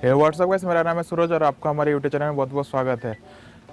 हे WhatsApp guys, मेरा नाम है सूरज और आपका हमारे यूट्यूब चैनल में बहुत बहुत स्वागत है।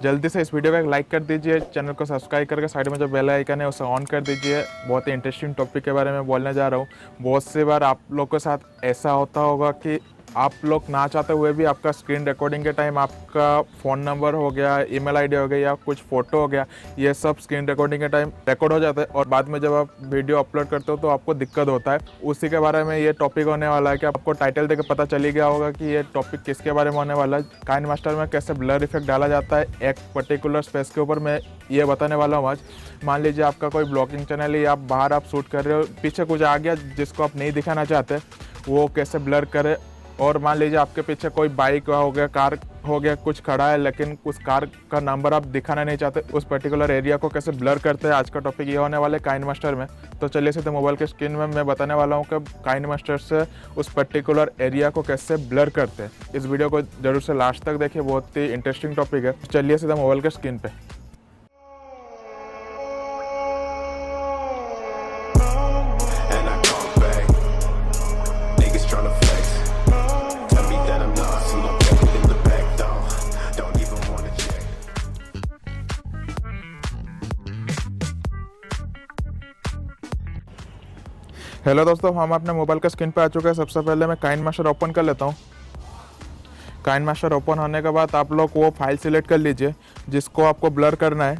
जल्दी से इस वीडियो को एक लाइक कर दीजिए, चैनल को सब्सक्राइब करके साइड में जो बेल आइकन है उसे ऑन कर दीजिए। बहुत ही इंटरेस्टिंग टॉपिक के बारे में बोलने जा रहा हूँ। बहुत सी बार आप लोग के साथ ऐसा होता होगा कि आप लोग ना चाहते हुए भी आपका स्क्रीन रिकॉर्डिंग के टाइम आपका फ़ोन नंबर हो गया, ईमेल आईडी हो गया या कुछ फ़ोटो हो गया, ये सब स्क्रीन रिकॉर्डिंग के टाइम रिकॉर्ड हो जाता है और बाद में जब आप वीडियो अपलोड करते हो तो आपको दिक्कत होता है। उसी के बारे में ये टॉपिक होने वाला है कि आपको टाइटल देख के पता चली गया होगा कि ये टॉपिक किसके बारे में होने वाला है। काइनमास्टर में कैसे ब्लर इफेक्ट डाला जाता है एक पर्टिकुलर स्पेस के ऊपर मैं ये बताने वाला हूँ आज। मान लीजिए आपका कोई ब्लॉगिंग चैनल है, आप बाहर आप शूट कर रहे हो, पीछे कुछ आ गया जिसको आप नहीं दिखाना चाहते, वो कैसे ब्लर करे। और मान लीजिए आपके पीछे कोई बाइक हो गया, कार हो गया, कुछ खड़ा है लेकिन उस कार का नंबर आप दिखाना नहीं चाहते, उस पर्टिकुलर एरिया को कैसे ब्लर करते हैं। आज का टॉपिक ये होने वाला है काइनमास्टर में। तो चलिए सीधे मोबाइल के स्क्रीन में मैं बताने वाला हूँ कि काइनमास्टर से उस पर्टिकुलर एरिया को कैसे ब्लर करते हैं। इस वीडियो को जरूर से लास्ट तक देखिए, बहुत ही इंटरेस्टिंग टॉपिक है। चलिए सीधे मोबाइल के स्क्रीन पे। हेलो दोस्तों, हम अपने मोबाइल के स्क्रीन पे आ चुके हैं। सबसे पहले मैं काइनमास्टर ओपन कर लेता हूँ। काइनमास्टर ओपन होने के बाद आप लोग वो फाइल सिलेक्ट कर लीजिए जिसको आपको ब्लर करना है।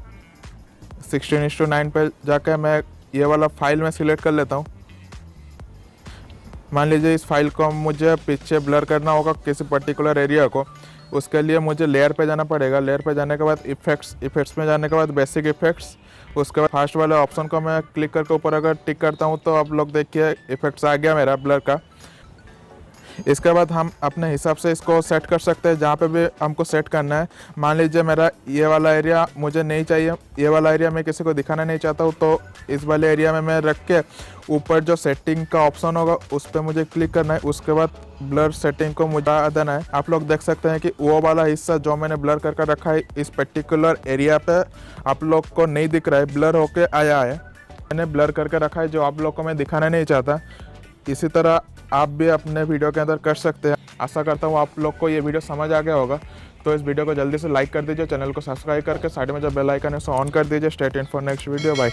16:9 पे जाकर मैं ये वाला फाइल में सिलेक्ट कर लेता हूँ। मान लीजिए इस फाइल को मुझे पीछे ब्लर करना होगा किसी पर्टिकुलर एरिया को। उसके लिए मुझे लेयर पे जाना पड़ेगा। लेयर पे जाने के बाद इफेक्ट्स में जाने के बाद बेसिक इफेक्ट्स, उसके बाद फर्स्ट वाले ऑप्शन को मैं क्लिक करके ऊपर अगर टिक करता हूँ तो आप लोग देखिए इफेक्ट्स आ गया मेरा ब्लर का। इसके बाद हम अपने हिसाब से इसको सेट कर सकते हैं जहाँ पे भी हमको सेट करना है। मान लीजिए मेरा ये वाला एरिया मुझे नहीं चाहिए, ये वाला एरिया मैं किसी को दिखाना नहीं चाहता हूँ, तो इस वाले एरिया में मैं रख के ऊपर जो सेटिंग का ऑप्शन होगा उस पर मुझे क्लिक करना है। उसके बाद ब्लर सेटिंग को मुझे देना है। आप लोग देख सकते हैं कि वो वाला हिस्सा जो मैंने ब्लर करके रखा है इस पर्टिकुलर एरिया पे आप लोग को नहीं दिख रहा है, ब्लर होके आया है। मैंने ब्लर करके रखा है जो आप लोग को मैं दिखाना नहीं चाहता। इसी तरह आप भी अपने वीडियो के अंदर कर सकते हैं। आशा करता हूँ आप लोग को ये वीडियो समझ आ गया होगा। तो इस वीडियो को जल्दी से लाइक कर दीजिए, चैनल को सब्सक्राइब करके साइड में जो बेल आइकन है उसे ऑन कर दीजिए। Stay tuned for next video. Bye.